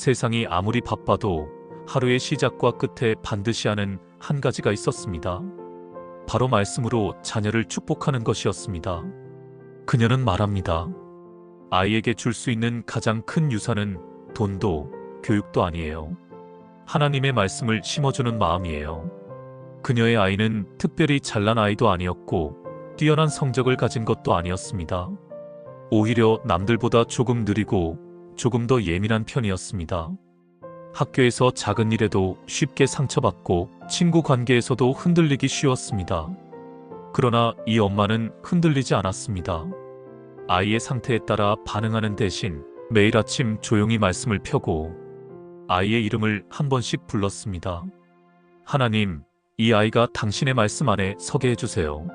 세상이 아무리 바빠도 하루의 시작과 끝에 반드시 하는 한 가지가 있었습니다. 바로 말씀으로 자녀를 축복하는 것이었습니다. 그녀는 말합니다. 아이에게 줄 수 있는 가장 큰 유산은 돈도 교육도 아니에요. 하나님의 말씀을 심어주는 마음이에요. 그녀의 아이는 특별히 잘난 아이도 아니었고 뛰어난 성적을 가진 것도 아니었습니다. 오히려 남들보다 조금 느리고 조금 더 예민한 편이었습니다. 학교에서 작은 일에도 쉽게 상처받고 친구 관계에서도 흔들리기 쉬웠습니다. 그러나 이 엄마는 흔들리지 않았습니다. 아이의 상태에 따라 반응하는 대신 매일 아침 조용히 말씀을 펴고 아이의 이름을 한 번씩 불렀습니다. 하나님, 이 아이가 당신의 말씀 안에 서게 해주세요.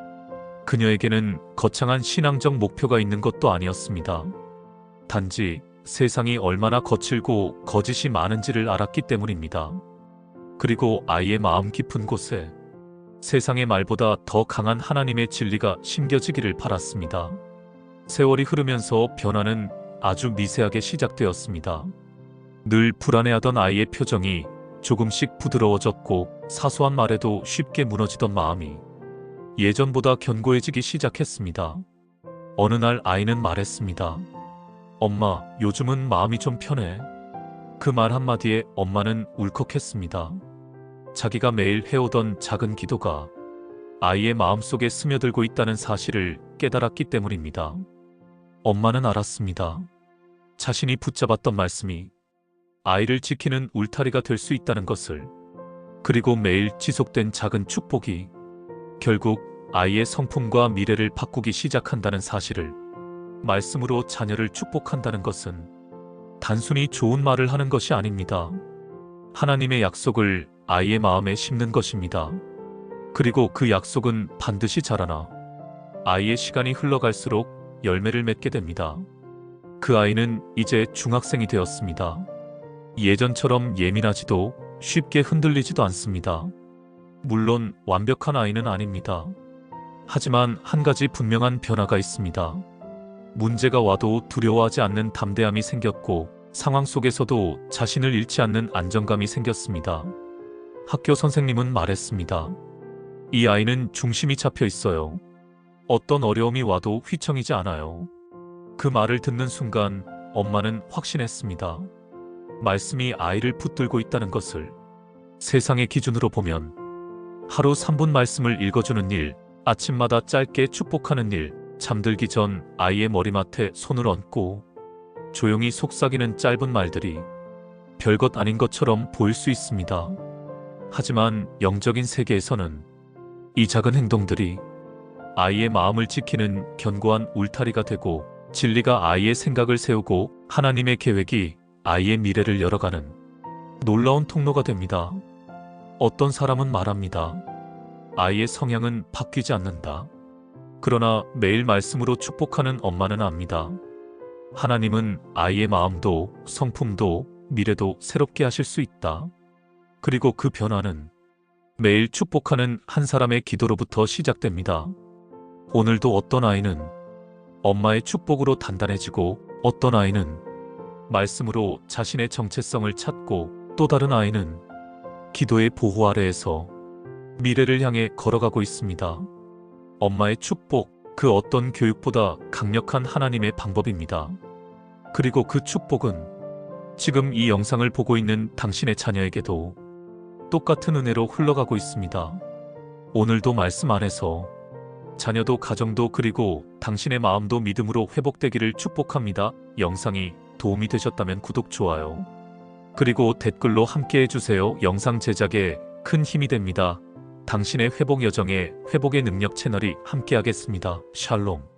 그녀에게는 거창한 신앙적 목표가 있는 것도 아니었습니다. 단지 세상이 얼마나 거칠고 거짓이 많은지를 알았기 때문입니다. 그리고 아이의 마음 깊은 곳에 세상의 말보다 더 강한 하나님의 진리가 심겨지기를 바랐습니다. 세월이 흐르면서 변화는 아주 미세하게 시작되었습니다. 늘 불안해하던 아이의 표정이 조금씩 부드러워졌고 사소한 말에도 쉽게 무너지던 마음이 예전보다 견고해지기 시작했습니다. 어느 날 아이는 말했습니다. 엄마, 요즘은 마음이 좀 편해. 그 말 한마디에 엄마는 울컥했습니다. 자기가 매일 해오던 작은 기도가 아이의 마음속에 스며들고 있다는 사실을 깨달았기 때문입니다. 엄마는 알았습니다. 자신이 붙잡았던 말씀이 아이를 지키는 울타리가 될 수 있다는 것을, 그리고 매일 지속된 작은 축복이 결국 아이의 성품과 미래를 바꾸기 시작한다는 사실을, 말씀으로 자녀를 축복한다는 것은 단순히 좋은 말을 하는 것이 아닙니다. 하나님의 약속을 아이의 마음에 심는 것입니다. 그리고 그 약속은 반드시 자라나 아이의 시간이 흘러갈수록 열매를 맺게 됩니다. 그 아이는 이제 중학생이 되었습니다. 예전처럼 예민하지도 쉽게 흔들리지도 않습니다. 물론 완벽한 아이는 아닙니다. 하지만 한 가지 분명한 변화가 있습니다. 문제가 와도 두려워하지 않는 담대함이 생겼고 상황 속에서도 자신을 잃지 않는 안정감이 생겼습니다. 학교 선생님은 말했습니다. 이 아이는 중심이 잡혀 있어요. 어떤 어려움이 와도 휘청이지 않아요. 그 말을 듣는 순간 엄마는 확신했습니다. 말씀이 아이를 붙들고 있다는 것을. 세상의 기준으로 보면 하루 3분 말씀을 읽어주는 일, 아침마다 짧게 축복하는 일, 잠들기 전 아이의 머리맡에 손을 얹고 조용히 속삭이는 짧은 말들이 별것 아닌 것처럼 보일 수 있습니다. 하지만 영적인 세계에서는 이 작은 행동들이 아이의 마음을 지키는 견고한 울타리가 되고 진리가 아이의 생각을 세우고 하나님의 계획이 아이의 미래를 열어가는 놀라운 통로가 됩니다. 어떤 사람은 말합니다. 아이의 성향은 바뀌지 않는다. 그러나 매일 말씀으로 축복하는 엄마는 압니다. 하나님은 아이의 마음도 성품도 미래도 새롭게 하실 수 있다. 그리고 그 변화는 매일 축복하는 한 사람의 기도로부터 시작됩니다. 오늘도 어떤 아이는 엄마의 축복으로 단단해지고 어떤 아이는 말씀으로 자신의 정체성을 찾고 또 다른 아이는 기도의 보호 아래에서 미래를 향해 걸어가고 있습니다. 엄마의 축복, 그 어떤 교육보다 강력한 하나님의 방법입니다. 그리고 그 축복은 지금 이 영상을 보고 있는 당신의 자녀에게도 똑같은 은혜로 흘러가고 있습니다. 오늘도 말씀 안에서 자녀도 가정도 그리고 당신의 마음도 믿음으로 회복되기를 축복합니다. 영상이 도움이 되셨다면 구독, 좋아요, 그리고 댓글로 함께 해주세요. 영상 제작에 큰 힘이 됩니다. 당신의 회복 여정에 회복의 능력 채널이 함께하겠습니다. 샬롬.